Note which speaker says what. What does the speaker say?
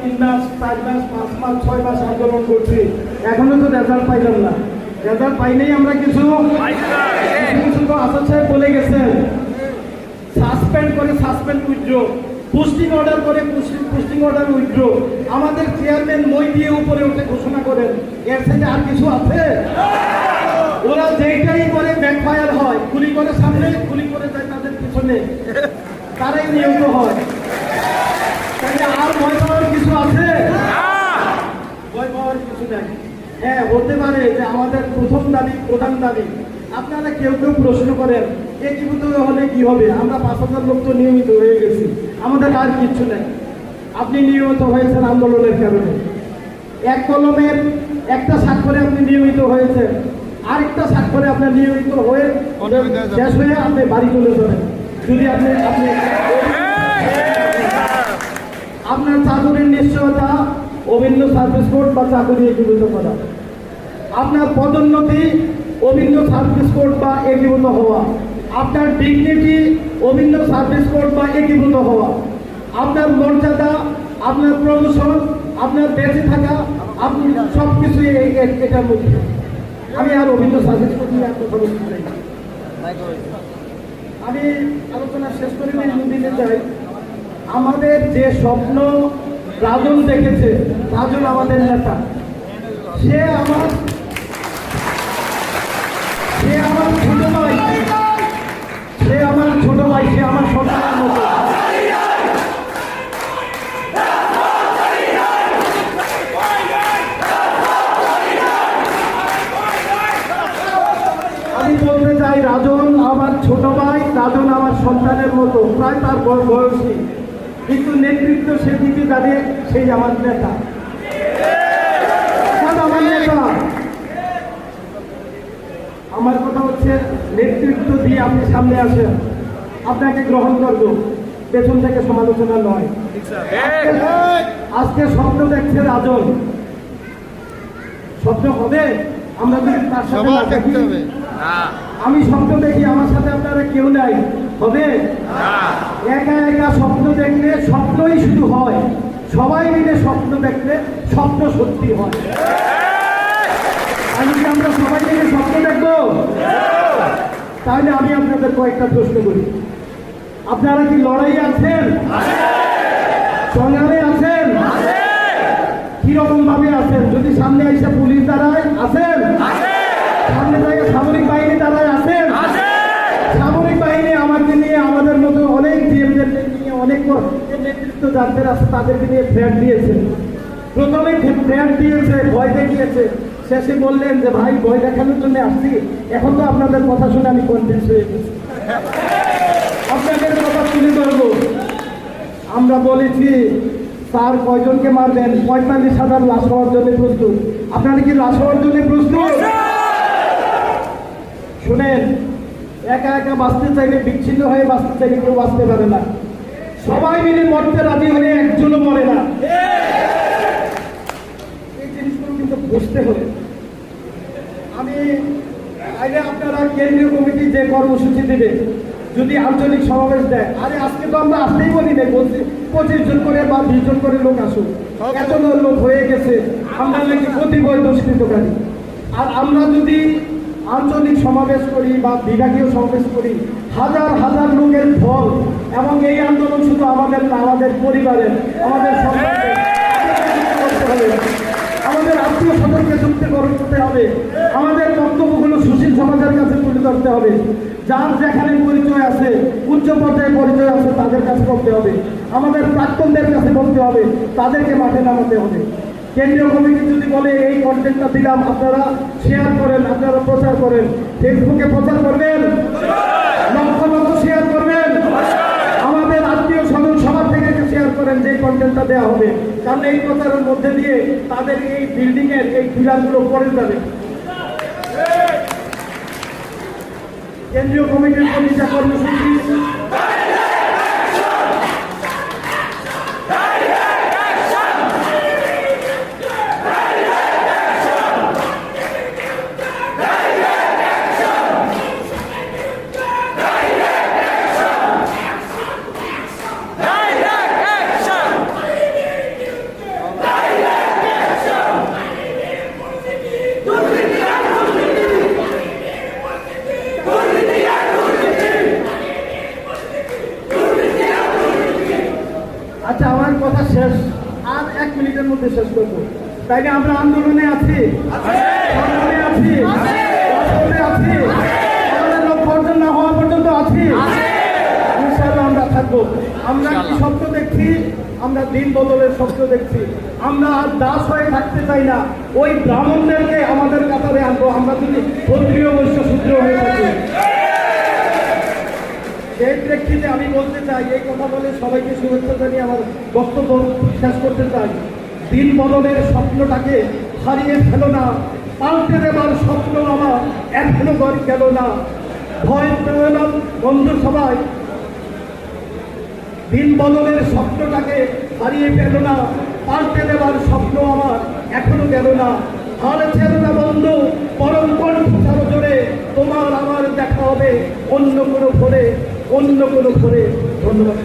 Speaker 1: 3 মাস 4 মাস 5 মাস 6 মাস আন্দোলন করছি, এখনো তো রেজাল্ট পাইলাম না। রেজাল্ট পাইলেই আমরা কিছু তো আসাদ সাহেব বলে গেছেন, সাসপেন্ড করে সাসপেন্ড উইথড্র, পোস্টিং অর্ডার করে পোস্টিং অর্ডার উইথড্র। আমাদের চেয়ারম্যান মই দিয়ে উপরে উঠে ঘোষণা করেন, এর থেকে আর কিছু আছে? ওরা যেইটাই করে ব্যাকফায়ার হয়, গুলি করে সামনে, গুলি করে যায় তাদের পিছনে, তারাই নিহত হয়। তাহলে আর ভয় পাওয়ার কিছু আছে? ভয় পাওয়ার কিছু নাই। হ্যাঁ, হতে পারে যে আমাদের প্রথম দাবি, প্রধান দাবি, আপনারা কেউ কেউ প্রশ্ন করেন একীভূত হলে কি হবে? আমরা 5,000 লোক তো নিয়মিত হয়ে গেছি, আমাদের আর কিচ্ছু নেই। আপনি নিয়মিত হয়েছেন আন্দোলনের কারণে, এক কলমের একটা স্বাক্ষরে আপনি নিয়মিত হয়েছেন, আরেকটা স্বাক্ষরে আপনার নিয়মিত হয়ে শেষ হয়ে আপনি বাড়ি চলে যাবেন। যদি আপনি আপনার চাকরির নিশ্চয়তা, অভিন্ন সার্ভিস কোড বা চাকরি একীভূত করা, আপনার পদোন্নতি, অভিন্ন সার্ভিস কোড বা একীভূত হওয়া, আপনার ডিগনিটি, অভিন্ন সার্ভিস কোড বা একীভূত হওয়া, আপনার মর্যাদা, আপনার প্রমোশন, আপনার বেঁচে থাকা, আপনি সব কিছুই এটার মধ্যে। আমি আর অভিন্ন সার্ভিস কোড নিয়ে আর কথা বলতে চাই না। আমি আলোচনা শেষ করে দিতে চাই, আমাদের যে স্বপ্ন রাজন দেখেছে, রাজন আমাদের নেতা, সে আমার ছোট ভাই, সে আমার সন্তানের মতো। আমি বলতে চাই, রাজন আমার ছোট ভাই, রাজন আমার সন্তানের মতো, প্রায় তার বয়সী, কিন্তু নেতৃত্ব সেদিকে দাঁড়িয়ে সেই আমার নেতা, আমার নেতা। আমার কথা হচ্ছে, নেতৃত্ব দিয়ে আপনি সামনে আসেন, আপনাকে গ্রহণ করব, পেছন থেকে সমালোচনা নয়। আজকে স্বপ্ন দেখছে রাজন, স্বপ্ন হবে আমরা যদি তার সাথে না থাকি। আমি স্বপ্ন দেখি, আমার সাথে আপনারা কেউ নাই, হবে? একা একা স্বপ্ন দেখলে স্বপ্নই শুধু হয়, সবাই মিলে স্বপ্ন দেখলে স্বপ্ন সত্যি হয়। আমরা সবাই মিলে স্বপ্ন দেখবো? তাহলে আমি আপনাদের কয়েকটা প্রশ্ন করি, আপনারা কি লড়াই আছেন, সংগ্রামে আছেন, কিরকম ভাবে আছেন? যদি সামনে এসে পুলিশ দাঁড়ায় আছেন, সামনে থেকে সামরিক বাহিনী দাঁড়ায় আছেন, সামরিক বাহিনী আমাকে নিয়ে, আমাদের মতো অনেক জিএমদের নিয়ে, অনেক নেতৃত্ব যাদের আছে তাদেরকে নিয়ে ফ্ল্যাট দিয়েছে। প্রথমে ফ্ল্যাট দিয়েছে, ভয় দেখিয়েছে, শেষে বললেন যে ভাই ভয় দেখানোর জন্য আসছি, এখন তো আপনাদের কথা শুনে আমি কনভিন্স হয়ে গেছি, আপনাদের কথা তুলে ধরবো। আমরা বলেছি স্যার কয়জনকে মারবেন? 45,000 লাশ হওয়ার জন্য প্রস্তুত। আপনারা কি লাশ হওয়ার জন্য প্রস্তুত? শুনেন, একা একা বাঁচতে চাইলে, বিচ্ছিন্ন হয়ে বাঁচতে চাইলে কেউ বাঁচতে পারে না। সবাই মিলে মরতে রাজি হলে একজনও মরে না। এই জিনিসগুলো কিন্তু বুঝতে হবে। আমি আগে আপনারা কেন্দ্রীয় কমিটি যে কর্মসূচি দেবে, যদি আঞ্চলিক সমাবেশ দেয়, আরে আজকে তো আমরা আসতেই বলি না, বলছি 25 জন করে বা 20 জন করে লোক আসুক, এত লোক হয়ে গেছে, আমরা নাকি কতিপয় দুষ্কৃতকারী। আর আমরা যদি আঞ্চলিক সমাবেশ করি বা বিভাগীয় সমাবেশ করি, হাজার হাজার লোকের ফল, এবং এই আন্দোলন শুধু আমাদের না, আমাদের পরিবারের, আমাদের সন্তানদের করতে হবে, আমাদের আত্মীয় স্বজনকে যুক্ত করতে হবে, আমাদের বক্তব্যগুলো সুশীল সমাজের কাছে তুলে ধরতে হবে, যার যেখানে পরিচয় আছে, উচ্চ পর্যায়ে পরিচয় আছে, তাদের কাছে করতে হবে, আমাদের প্রাক্তনদের কাছে বলতে হবে, তাদেরকে মাঠে নামাতে হবে। কেন্দ্রীয় কমিটি যদি বলে এই কন্টেন্টটা দিলাম, আপনারা শেয়ার করেন, আপনারা প্রচার করেন, ফেসবুকে প্রচার করবেন, লক্ষ লক্ষ শেয়ার করবেন, আমাদের আত্মীয় স্বজন সবার থেকে শেয়ার করেন যে কন্টেন্টটা দেওয়া হবে, কারণ এই প্রচারের মধ্যে দিয়ে তাদের এই বিল্ডিং এর এই পিলারগুলো পড়ে যাবে। কেন্দ্রীয় কমিটির কমিটি কর্মসূচি মধ্যে শেষ করবো। তাই না আমরা আন্দোলনে আছি, সংগ্রামে আছি, রাজপথে আছি, আমাদের লক্ষ্য অর্জন না হওয়া পর্যন্ত আছি। ইনশাআল্লাহ আমরা থাকবো। আমরা কি স্বপ্ন দেখছি? আমরা দিন বদলের স্বপ্ন দেখছি। আমরা আর দাস হয়ে থাকতে চাই না। ওই ব্রাহ্মণদেরকে আমাদের কাতারে আনবো, আমরা যদি ক্ষত্রিয় বৈশ্য শূদ্র হয়ে থাকি। সেই প্রেক্ষিতে আমি বলতে চাই, এই কথা বলে সবাইকে শুভেচ্ছা জানিয়ে আমার বক্তব্য শেষ করতে চাই। দিন বদলের স্বপ্নটাকে হারিয়ে ফেলো না, পাল্টে দেবার স্বপ্ন আমার এখনো গেল না। ভয় পেও না বন্ধু সবাই, দিন বদলের স্বপ্নটাকে হারিয়ে ফেলো না, পাল্টে দেবার স্বপ্ন আমার এখনো গেল না। আর ছেড়ে না বন্ধু, পরম কণ্ঠস্বর জোরে তোমার আমার দেখা হবে অন্য কোনো ভোরে, অন্য কোনো ভোরে। ধন্যবাদ।